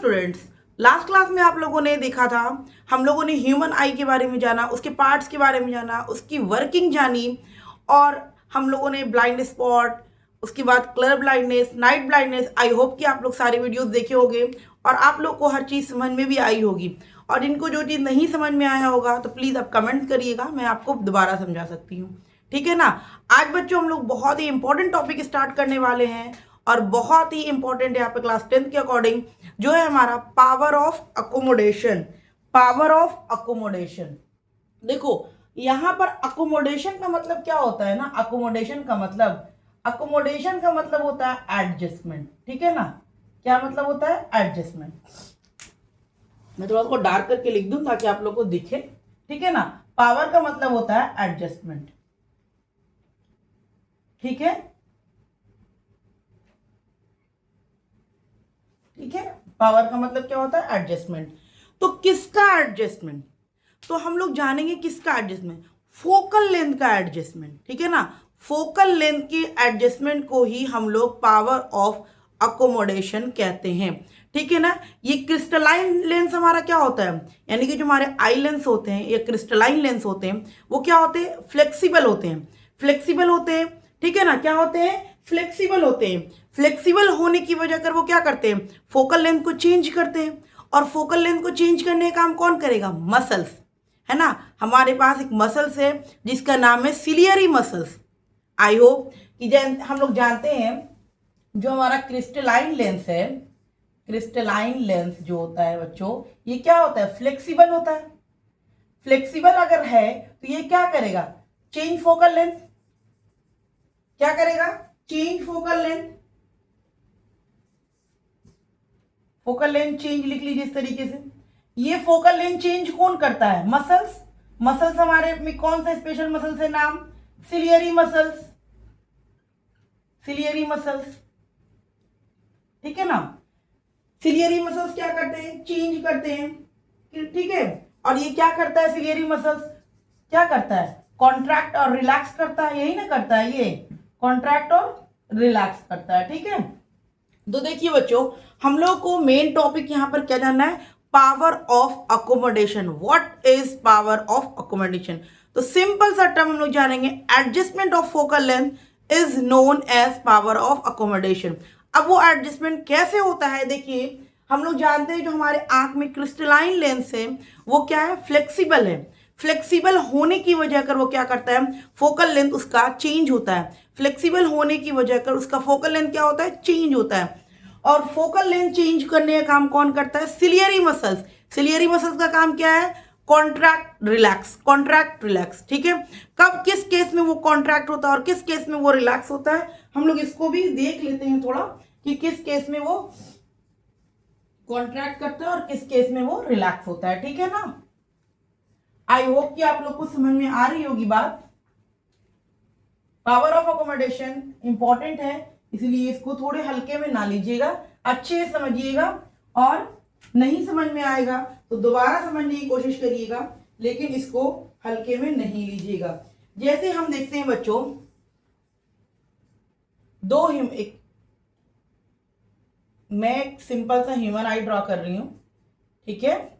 Students, last class में आप लोगों ने देखा था, हम लोगों ने ह्यूमन आई के बारे में जाना, उसके पार्ट्स के बारे में जाना, उसकी वर्किंग जानी, और हम लोगों ने ब्लाइंड स्पॉट, उसके बाद colour blindness, night blindness. I hope कि आप लोग सारे वीडियोस देखे होंगे और आप लोग को हर चीज़ समझ में भी आई होगी। और जिनको जो चीज़ नहीं समझ में आया होगा तो प्लीज़ आप कमेंट करिएगा, मैं आपको दोबारा समझा सकती हूँ। ठीक है ना। आज बच्चों हम लोग बहुत ही इंपॉर्टेंट टॉपिक स्टार्ट करने वाले हैं और बहुत ही इंपॉर्टेंट है यहाँ पे क्लास 10th के अकॉर्डिंग, जो है हमारा power of accommodation. Power of accommodation, देखो यहाँ पर अकोमोडेशन का मतलब क्या होता है ना, अकोमोडेशन का मतलब होता है एडजस्टमेंट। ठीक है ना, क्या मतलब होता है? एडजस्टमेंट। मैं थोड़ा सा डार्क करके लिख दूं ताकि आप लोग को दिखे। ठीक है ना, पावर का मतलब होता है एडजस्टमेंट। ठीक है, ठीक है, पावर का मतलब क्या होता है? एडजस्टमेंट। तो किसका एडजस्टमेंट? तो हम लोग जानेंगे किसका एडजस्टमेंट? फोकल लेंथ का एडजस्टमेंट। ठीक है ना, फोकल लेंथ की एडजस्टमेंट को ही हम लोग पावर ऑफ अकोमोडेशन कहते हैं। ठीक है ना। ये क्रिस्टलाइन लेंस हमारा क्या होता है, यानी कि जो हमारे आई लेंस होते हैं या क्रिस्टलाइन लेंस होते हैं वो क्या होते हैं? फ्लेक्सिबल होते हैं। फ्लेक्सिबल होते हैं। ठीक है ना, क्या होते हैं? फ्लेक्सिबल होते हैं। फ्लेक्सिबल होने की वजह कर वो क्या करते हैं? फोकल लेंथ को चेंज करते हैं। और फोकल लेंथ को चेंज करने का काम कौन करेगा? मसल्स, है ना। हमारे पास एक मसल्स है जिसका नाम है सिलियरी मसल्स। आई होप कि हम लोग जानते हैं जो हमारा क्रिस्टलाइन लेंस है, क्रिस्टलाइन लेंस जो होता है बच्चों, ये क्या होता है? फ्लेक्सिबल होता है। फ्लेक्सिबल अगर है तो ये क्या करेगा? Change focal length. क्या करेगा? Change focal length. Focal length change लिख लीजिए इस तरीके से। ये फोकल लेंथ चेंज कौन करता है? मसल्स। मसल्स हमारे में कौन सा स्पेशल मसल्स है? नाम सिलियरी मसल्स। Ciliary muscles. ठीक है ना, सिलियरी मसल्स क्या करते हैं? चेंज करते हैं। ठीक है, और ये क्या करता है? सिलियरी मसल्स क्या करता है? कॉन्ट्रैक्ट और रिलैक्स करता है, यही ना करता है? ये कॉन्ट्रैक्ट और रिलैक्स करता है। ठीक है, तो देखिए बच्चों, हम लोग को मेन टॉपिक यहां पर क्या जानना है? Power of accommodation. What is power of accommodation? तो सिंपल सा टर्म हम लोग जानेंगे, adjustment of focal length is known as power of accommodation. अब वो एडजस्टमेंट कैसे होता है? देखिए, हम लोग जानते हैं जो हमारे आंख में क्रिस्टलाइन लेंस है वो क्या है? फ्लेक्सिबल है। फ्लेक्सिबल होने की वजह कर वो क्या करता है? फोकल लेंथ उसका चेंज होता है। फ्लेक्सिबल होने की वजह कर उसका फोकल लेंथ क्या होता है? चेंज होता है। और फोकल लेंथ चेंज करने का काम कौन करता है? Ciliary muscles. सिलियरी मसल्स का काम क्या है? Contract relax, contract relax. ठीक है, कब किस केस में वो कॉन्ट्रैक्ट होता है और किस केस में वो रिलैक्स होता है, हम लोग इसको भी देख लेते हैं थोड़ा कि किस केस में वो कॉन्ट्रैक्ट करता है और किस केस में वो रिलैक्स होता है। ठीक है ना, आई होप कि आप लोग को समझ में आ रही होगी बात। पावर ऑफ अकोमोडेशन इंपॉर्टेंट है, इसलिए इसको थोड़े हल्के में ना लीजिएगा, अच्छे से समझिएगा, और नहीं समझ में आएगा तो दोबारा समझने की कोशिश करिएगा, लेकिन इसको हल्के में नहीं लीजिएगा। जैसे हम देखते हैं बच्चों, मैं एक सिंपल सा ह्यूमन आई ड्रॉ कर रही हूं। ठीक है,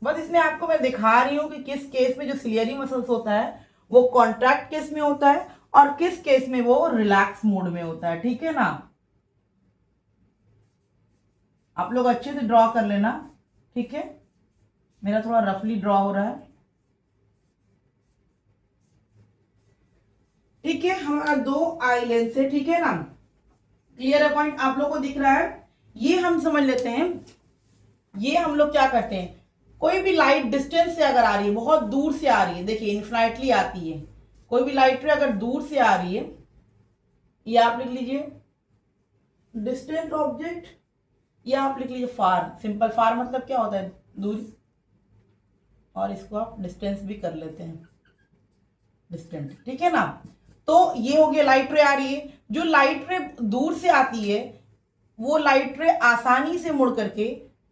बस इसमें आपको मैं दिखा रही हूं कि किस केस में जो सिलियरी मसल्स होता है वो कॉन्ट्रैक्ट केस में होता है और किस केस में वो रिलैक्स मोड में होता है। ठीक है ना, आप लोग अच्छे से ड्रॉ कर लेना। ठीक है, मेरा थोड़ा रफली ड्रॉ हो रहा है। ठीक है, हमारा दो आई लेंस है। ठीक है ना, क्लियर है पॉइंट आप लोग को दिख रहा है? ये हम समझ लेते हैं, ये हम लोग क्या करते हैं, कोई भी लाइट डिस्टेंस से अगर आ रही है, बहुत दूर से आ रही है, देखिए इनफिनाइटली आती है, कोई भी लाइट रे अगर दूर से आ रही है, ये आप लिख लीजिए डिस्टेंट ऑब्जेक्ट, या आप लिख लीजिए फार। सिंपल फार मतलब क्या होता है? दूरी, और इसको आप डिस्टेंस भी कर लेते हैं, डिस्टेंट। ठीक है ना, तो ये हो गया लाइट रे आ रही है। जो लाइट रे दूर से आती है वो लाइट रे आसानी से मुड़ करके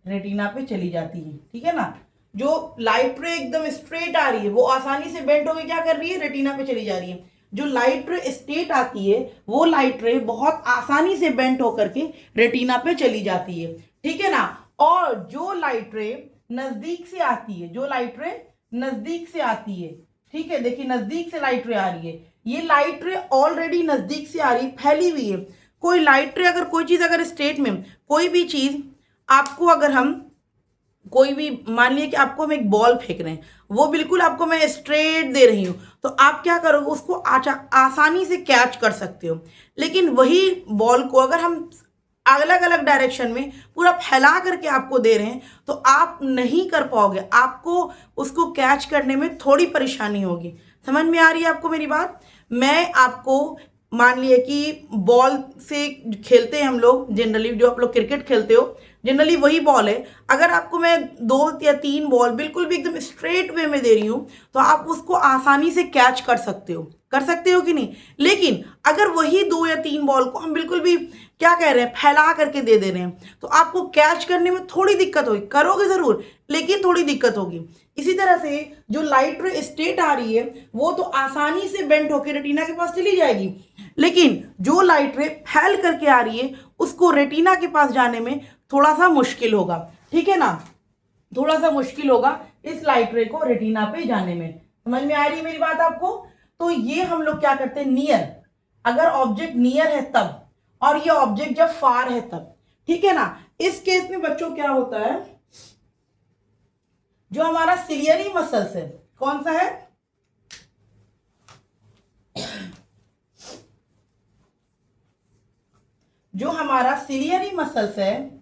रेटिना पे चली जाती है, ठीक है ना। जो लाइट रे एकदम स्ट्रेट आ रही है वो आसानी से बेंट होकर क्या कर रही है, रेटिना पे चली जा रही है। जो लाइट रे स्ट्रेट आती है वो लाइट रे बहुत आसानी से बेंट होकर के रेटिना पे चली जाती है, ठीक है ना। और जो लाइट रे नजदीक से आती है, जो लाइट रे नजदीक से आती है, ठीक है, देखिए नजदीक से लाइट रे आ रही है, ये लाइट रे ऑलरेडी नजदीक से आ रही, फैली हुई है। कोई लाइट रे अगर कोई चीज अगर स्ट्रेट में कोई भी चीज आपको अगर हम कोई भी मान लिया कि आपको हम एक बॉल फेंक रहे हैं, वो बिल्कुल आपको मैं स्ट्रेट दे रही हूँ, तो आप क्या करोगे, उसको आसानी से कैच कर सकते हो। लेकिन वही बॉल को अगर हम अलग अलग डायरेक्शन में पूरा फैला करके आपको दे रहे हैं तो आप नहीं कर पाओगे, आपको उसको कैच करने में थोड़ी परेशानी होगी। समझ में आ रही है आपको मेरी बात। मैं आपको मान लिया कि बॉल से खेलते हैं हम लोग जनरली, जो आप लोग क्रिकेट खेलते हो जनरली वही बॉल है। अगर आपको मैं 2 या 3 बॉल बिल्कुल भी एकदम स्ट्रेट वे में दे रही हूँ तो आप उसको आसानी से कैच कर सकते हो, कर सकते हो कि नहीं। लेकिन अगर वही 2 या 3 बॉल को हम बिल्कुल भी क्या कह रहे हैं, फैला करके दे रहे हैं, तो आपको कैच करने में थोड़ी दिक्कत होगी, करोगे जरूर लेकिन थोड़ी दिक्कत होगी। इसी तरह से जो लाइट रे स्ट्रेट आ रही है वो तो आसानी से बेंट होकर रेटिना के पास चली जाएगी, लेकिन जो लाइट रे फैल करके आ रही है उसको रेटिना के पास जाने में थोड़ा सा मुश्किल होगा, ठीक है ना, थोड़ा सा मुश्किल होगा इस लाइट रे को रेटिना पे जाने में। समझ में आ रही है मेरी बात आपको। तो ये हम लोग क्या करते हैं, नियर, अगर ऑब्जेक्ट नियर है तब, और ये ऑब्जेक्ट जब फार है तब, ठीक है ना। इस केस में बच्चों क्या होता है, जो हमारा सिलियरी मसल्स है, कौन सा है, जो हमारा सिलियरी मसल्स है,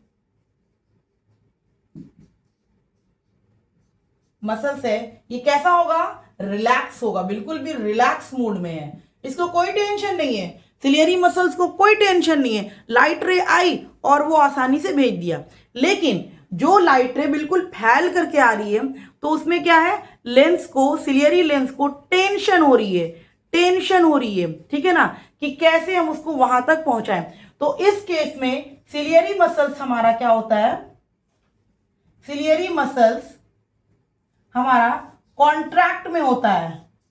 मसल्स है, ये कैसा होगा, रिलैक्स होगा, बिल्कुल भी रिलैक्स मूड में है, इसको कोई टेंशन नहीं है, सिलियरी मसल्स को कोई टेंशन नहीं है, लाइट रे आई और वो आसानी से भेज दिया। लेकिन जो लाइट रे बिल्कुल फैल करके आ रही है तो उसमें क्या है, लेंस को, सिलियरी लेंस को टेंशन हो रही है, टेंशन हो रही है, ठीक है ना, कि कैसे हम उसको वहां तक पहुंचाएं। तो इस केस में सिलियरी मसल्स हमारा क्या होता है, सिलियरी मसल्स हमारा कॉन्ट्रैक्ट में होता है,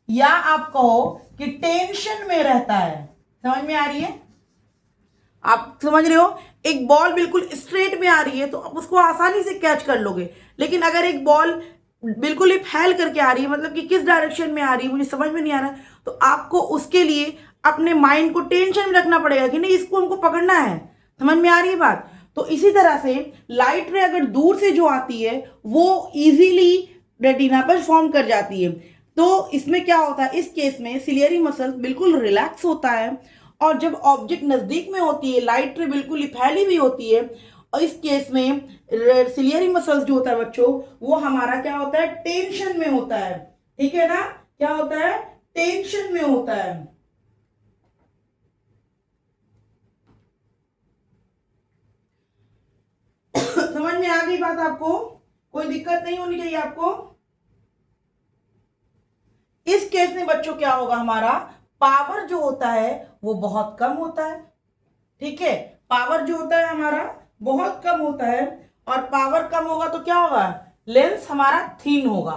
या आप कहो कि टेंशन में रहता है। समझ में आ रही है, आप समझ रहे हो, एक बॉल बिल्कुल स्ट्रेट में आ रही है तो आप उसको आसानी से कैच कर लोगे, लेकिन अगर एक बॉल बिल्कुल ही फैल करके आ रही है, मतलब कि किस डायरेक्शन में आ रही है मुझे समझ में नहीं आ रहा है, तो आपको उसके लिए अपने माइंड को टेंशन में रखना पड़ेगा कि नहीं इसको हमको पकड़ना है। समझ में आ रही है बात। तो इसी तरह से लाइट रे अगर दूर से जो आती है वो इजीली रेटिना पर फॉर्म कर जाती है। तो इसमें क्या होता है, इस केस में सिलियरी मसल्स बिल्कुल रिलैक्स होता है, और जब ऑब्जेक्ट नजदीक में होती है, लाइट रे बिल्कुल ही फैली हुई होती है, और इस केस में सिलियरी मसल्स जो होता है बच्चों, वो हमारा क्या होता है, टेंशन में होता है, ठीक है ना, क्या होता है, टेंशन में होता है। समझ में आ गई बात आपको, कोई दिक्कत नहीं होनी चाहिए आपको। इस केस में बच्चों क्या होगा, हमारा पावर जो होता है वो बहुत कम होता है, ठीक है, पावर जो होता है हमारा बहुत कम होता है, और पावर कम होगा तो क्या होगा, लेंस हमारा थिन होगा,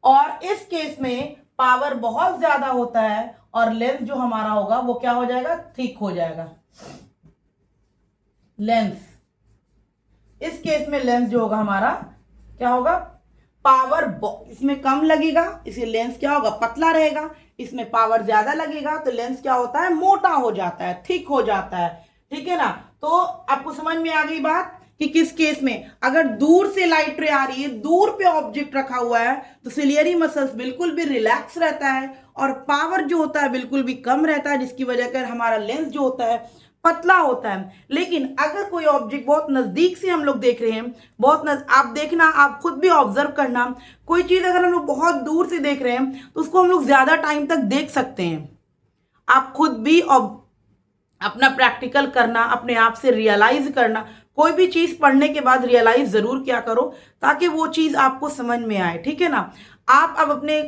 और इस केस में पावर बहुत ज्यादा होता है और लेंस जो हमारा होगा वो क्या हो जाएगा, थिक हो जाएगा। लेंस, इस केस में लेंस जो होगा हमारा क्या होगा, पावर इसमें कम लगेगा, इसलिए लेंस क्या होगा, पतला रहेगा। इसमें पावर ज्यादा लगेगा तो लेंस क्या होता है, मोटा हो जाता है, थिक हो जाता है, ठीक है ना। तो आपको समझ में आ गई बात कि किस केस में, अगर दूर से लाइट रे आ रही है, दूर पे ऑब्जेक्ट रखा हुआ है, तो सिलियरी मसल्स बिल्कुल भी रिलैक्स रहता है और पावर जो होता है बिल्कुल भी कम रहता है, जिसकी वजह कर हमारा लेंस जो होता है पतला होता है। लेकिन अगर कोई ऑब्जेक्ट बहुत नजदीक से हम लोग देख रहे हैं, आप देखना, आप खुद भी ऑब्जर्व करना, कोई चीज अगर हम लोग बहुत दूर से देख रहे हैं तो उसको हम लोग ज्यादा टाइम तक देख सकते हैं। आप खुद भी अपना प्रैक्टिकल करना, अपने आप से रियलाइज करना, कोई भी चीज पढ़ने के बाद रियलाइज जरूर क्या करो ताकि वो चीज आपको समझ में आए, ठीक है ना। आप अब अपने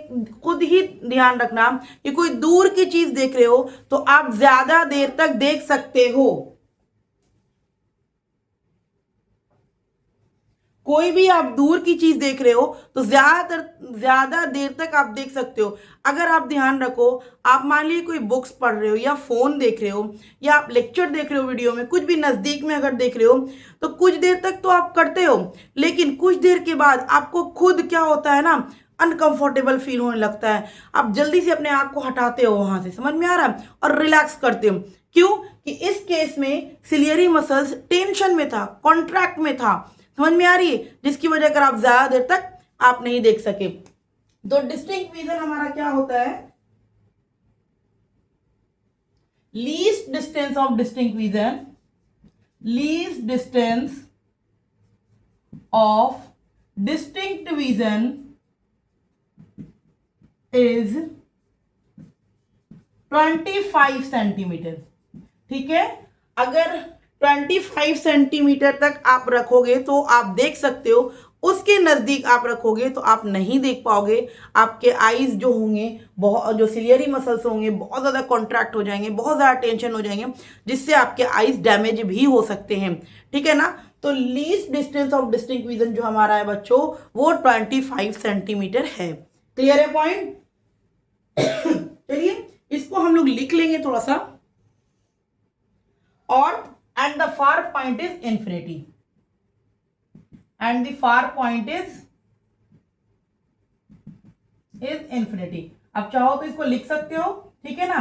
खुद ही ध्यान रखना कि कोई दूर की चीज देख रहे हो तो आप ज्यादा देर तक देख सकते हो, कोई भी आप दूर की चीज देख रहे हो तो ज्यादा देर तक आप देख सकते हो। अगर आप ध्यान रखो, आप मान लीजिए कोई बुक्स पढ़ रहे हो या फोन देख रहे हो या आप लेक्चर देख रहे हो वीडियो में, कुछ भी नजदीक में अगर देख रहे हो तो कुछ देर तक तो आप करते हो, लेकिन कुछ देर के बाद आपको खुद क्या होता है ना, अनकंफर्टेबल फील होने लगता है। आप जल्दी से अपने आप को हटाते हो वहां से, समझ में आ रहा है, और रिलैक्स करते हो। क्यों? कि इस केस में सिलियरी मसल्स टेंशन में था, कॉन्ट्रैक्ट में था, समझ में आ रही है, जिसकी वजह कर आप ज्यादा देर तक आप नहीं देख सके। तो डिस्टिंक्ट विजन हमारा क्या होता है? Least distance of distinct vision, least distance of distinct vision is 25 centimetre. ठीक है, अगर 25 सेंटीमीटर तक आप रखोगे तो आप देख सकते हो, उसके नजदीक आप रखोगे तो आप नहीं देख पाओगे। आपके आईज जो होंगे, बहुत जो सिलियरी मसल्स होंगे बहुत ज्यादा कॉन्ट्रैक्ट हो जाएंगे, बहुत ज्यादा टेंशन हो जाएंगे, जिससे आपके आईज डैमेज भी हो सकते हैं। ठीक है ना? तो least distance of distinct vision जो हमारा है बच्चों, वो 25 सेंटीमीटर है। क्लियर है पॉइंट? चलिए इसको हम लोग लिख लेंगे थोड़ा सा। और and the far point is infinity, and the far point is infinity. अब चाहो तो इसको लिख सकते हो, ठीक है ना?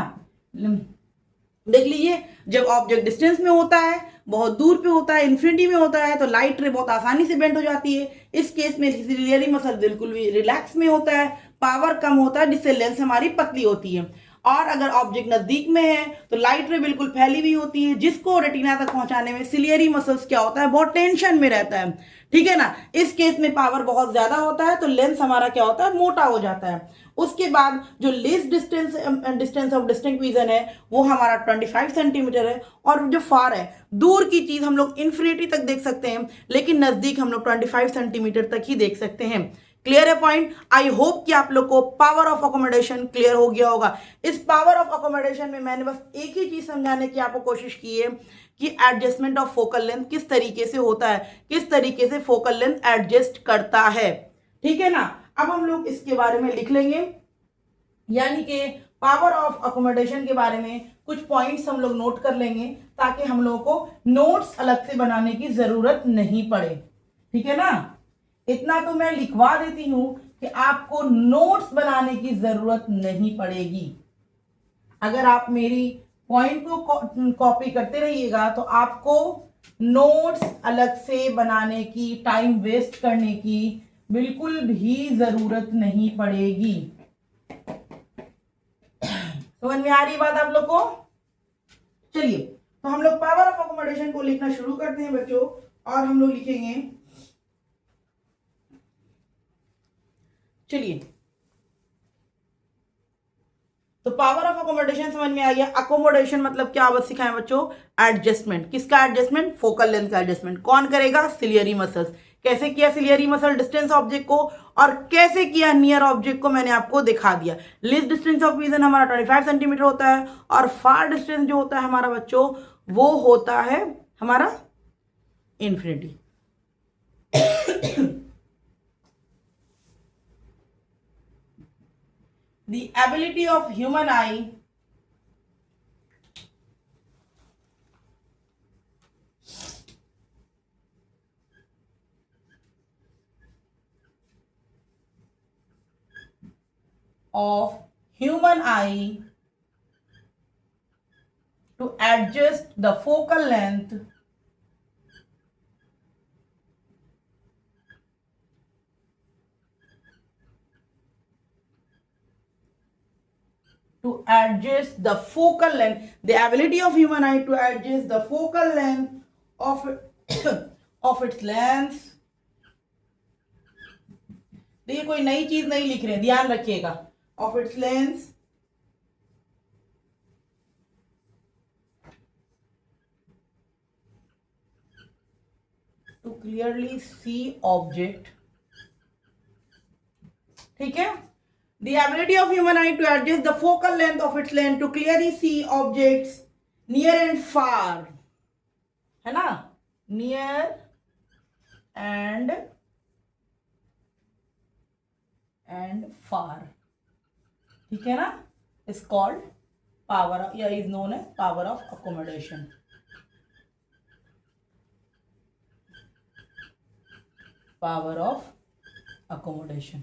देख लीजिए, जब ऑब्जेक्ट डिस्टेंस में होता है, बहुत दूर पे होता है, इंफिनिटी में होता है, तो लाइट रे बहुत आसानी से बेंड हो जाती है। इस केस में सिलियरी मसल बिल्कुल भी रिलैक्स में होता है, पावर कम होता है, जिससे लेंस हमारी पतली होती है। और अगर ऑब्जेक्ट नजदीक में है तो लाइट रे बिल्कुल फैली हुई होती है, जिसको रेटिना तक पहुंचाने में सिलियरी मसल्स क्या होता है, बहुत टेंशन में रहता है। ठीक है ना? इस केस में पावर बहुत ज्यादा होता है, तो लेंस हमारा क्या होता है, मोटा हो जाता है। उसके बाद जो least distance of distinct vision है वो हमारा 25 सेंटीमीटर है। और जो फार है, दूर की चीज हम लोग इन्फिनिटी तक देख सकते हैं, लेकिन नजदीक हम लोग 25 सेंटीमीटर तक ही देख सकते हैं। क्लियर है पॉइंट? आई होप कि आप लोग को पावर ऑफ अकोमोडेशन क्लियर हो गया होगा। इस पावर ऑफ अकोमोडेशन में मैंने बस एक ही चीज समझाने की आपको कोशिश की है कि एडजस्टमेंट ऑफ फोकल लेंथ किस तरीके से होता है, किस तरीके से फोकल लेंथ एडजस्ट करता है। ठीक है ना? अब हम लोग इसके बारे में लिख लेंगे, यानी कि पावर ऑफ अकोमोडेशन के बारे में कुछ पॉइंट्स हम लोग नोट कर लेंगे, ताकि हम लोगों को नोट्स अलग से बनाने की जरूरत नहीं पड़े। ठीक है ना? इतना तो मैं लिखवा देती हूं कि आपको नोट्स बनाने की जरूरत नहीं पड़ेगी। अगर आप मेरी पॉइंट को कॉपी करते रहिएगा तो आपको नोट्स अलग से बनाने की, टाइम वेस्ट करने की बिल्कुल भी जरूरत नहीं पड़ेगी। समझ में आ रही बात आप लोग को? चलिए, तो हम लोग पावर ऑफ अकोमोडेशन को लिखना शुरू करते हैं बच्चों, और हम लोग लिखेंगे, चलिए, तो पावर ऑफ अकोमोडेशन समझ में आ गया। अकोमोडेशन मतलब क्या बस सिखाएं बच्चों? एडजस्टमेंट। किसका एडजस्टमेंट? फोकल लेंथ का एडजस्टमेंट। कौन करेगा? Ciliary muscles. कैसे किया सिलियरी मसल डिस्टेंस ऑब्जेक्ट को, और कैसे किया नियर ऑब्जेक्ट को, मैंने आपको दिखा दिया। लीस्ट डिस्टेंस ऑफ विजन हमारा 25 सेंटीमीटर होता है, और फार डिस्टेंस जो होता है हमारा बच्चों, वो होता है हमारा infinity. The ability of human eye to adjust the focal length the ability of human eye to adjust the focal length of of its lens। देखिए, कोई नई चीज नहीं लिख रहे, ध्यान रखिएगा। Of its lens to clearly see object. ठीक है? The ability of human eye to adjust the focal length of its lens to clearly see objects near and far, है ना? Near and एंड फार, ठीक है ना, is called power या is known as power of accommodation. Power of accommodation.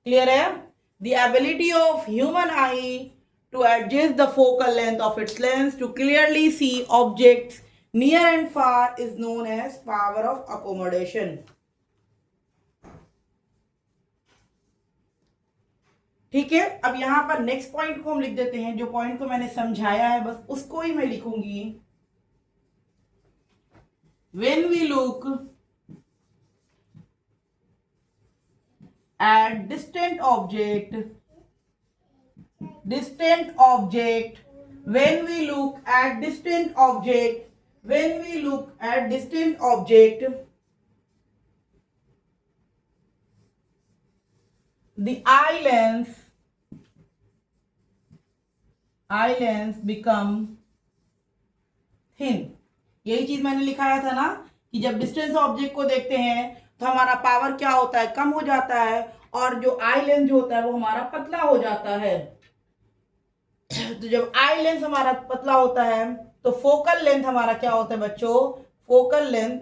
Clear है? The ability of human eye to adjust the focal length of its lens to clearly see objects near and far is known as power of accommodation. ठीक है, अब यहां पर next point को हम लिख देते हैं। जो पॉइंट को मैंने समझाया है बस उसको ही मैं लिखूंगी। When we look at distant object, when we look at distant object, the eye lens become thin। यही चीज मैंने लिखाया था ना कि जब डिस्टेंस ऑब्जेक्ट को देखते हैं तो हमारा पावर क्या होता है, कम हो जाता है, और जो आई लेंस जो होता है वो हमारा पतला हो जाता है। तो जब आई लेंस हमारा पतला होता है तो फोकल लेंथ हमारा क्या होता है बच्चों, फोकल लेंथ,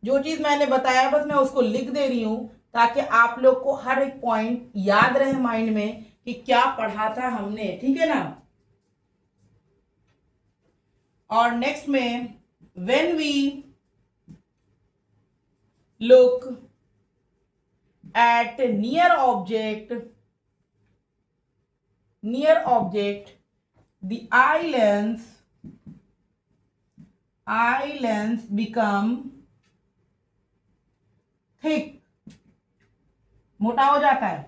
जो चीज मैंने बताया बस मैं उसको लिख दे रही हूं ताकि आप लोग को हर एक पॉइंट याद रहे माइंड में कि क्या पढ़ा था हमने, ठीक है ना। और नेक्स्ट में when we look at near object, the eye lens become thick, मोटा हो जाता है,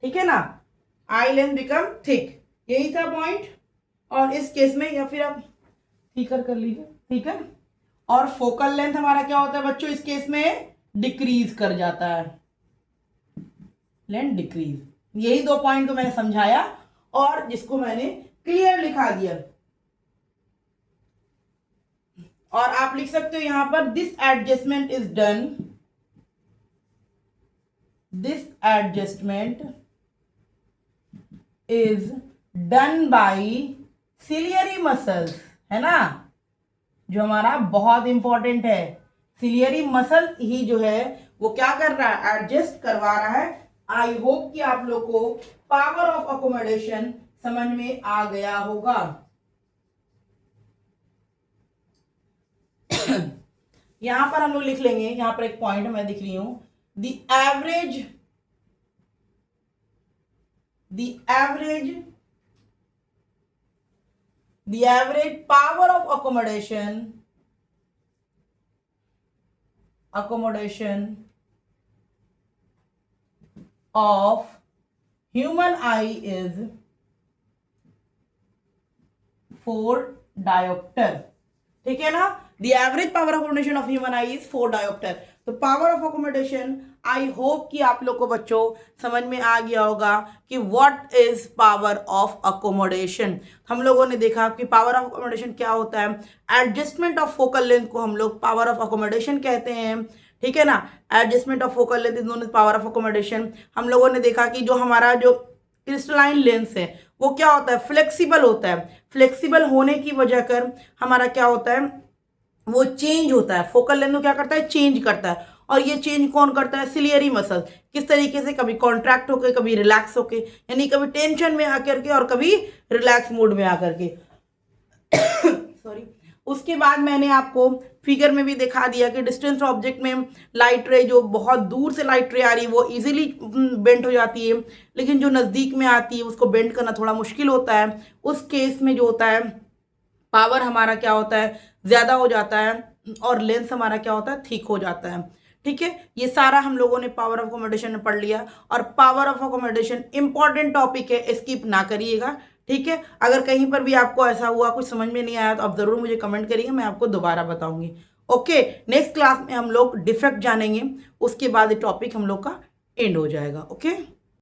ठीक है ना, आई लेंस बिकम थिक, यही था पॉइंट। और इस केस में या फिर आप थिकर कर लीजिए, ठीक है। और फोकल लेंथ हमारा क्या होता है बच्चों, इस केस में डिक्रीज कर जाता है, लेंथ डिक्रीज। यही दो पॉइंट को मैंने समझाया और जिसको मैंने क्लियर लिखा दिया। और आप लिख सकते हो यहां पर this adjustment is done, this adjustment is done by ciliary muscles, है ना, जो हमारा बहुत इंपॉर्टेंट है। सिलियरी मसल ही जो है वो क्या कर रहा है, एडजस्ट करवा रहा है। आई होप कि आप लोग को पावर ऑफ अकोमोडेशन समझ में आ गया होगा। यहां पर हम लोग लिख लेंगे, यहां पर एक पॉइंट मैं दिख रही हूं, the average power of accommodation of human eye is 4 diopter, ठीक है ना। The average power of accommodation of human eye is 4 diopter। तो power of accommodation, I hope कि आप लोग को बच्चों समझ में आ गया होगा कि what is power of accommodation. हम लोगों ने देखा कि पावर ऑफ अकोमोडेशन क्या होता है, एडजस्टमेंट ऑफ फोकल लेंथ को हम लोग पावर ऑफ अकोमोडेशन कहते हैं, ठीक है ना। Adjustment of focal length is known as power of accommodation. हम लोगों ने देखा कि जो हमारा जो क्रिस्टलाइन लेंस है वो क्या होता है, फ्लेक्सिबल होता है। फ्लेक्सिबल होने की वजह कर हमारा क्या होता है, वो चेंज होता है। फोकल लेंथ क्या करता है, चेंज करता है। और ये चेंज कौन करता है, सिलियरी मसल। किस तरीके से, कभी कॉन्ट्रैक्ट होके, कभी रिलैक्स होके, यानी कभी टेंशन में आकर के और कभी रिलैक्स मूड में आकर के। सॉरी। उसके बाद मैंने आपको फिगर में भी दिखा दिया कि डिस्टेंस ऑब्जेक्ट में लाइट रे, जो बहुत दूर से लाइट रे आ रही है वो इजीली बेंड हो जाती है, लेकिन जो नज़दीक में आती है उसको बेंड करना थोड़ा मुश्किल होता है। उस केस में जो होता है पावर हमारा क्या होता है, ज़्यादा हो जाता है, और लेंस हमारा क्या होता है, थिक हो जाता है, ठीक है। ये सारा हम लोगों ने पावर ऑफ अकोमोडेशन में पढ़ लिया। और power of accommodation important topic है, स्किप ना करिएगा, ठीक है। अगर कहीं पर भी आपको ऐसा हुआ, कुछ समझ में नहीं आया, तो आप ज़रूर मुझे कमेंट करिएगा, मैं आपको दोबारा बताऊंगी। ओके, नेक्स्ट क्लास में हम लोग डिफेक्ट जानेंगे, उसके बाद ये टॉपिक हम लोग का एंड हो जाएगा। ओके।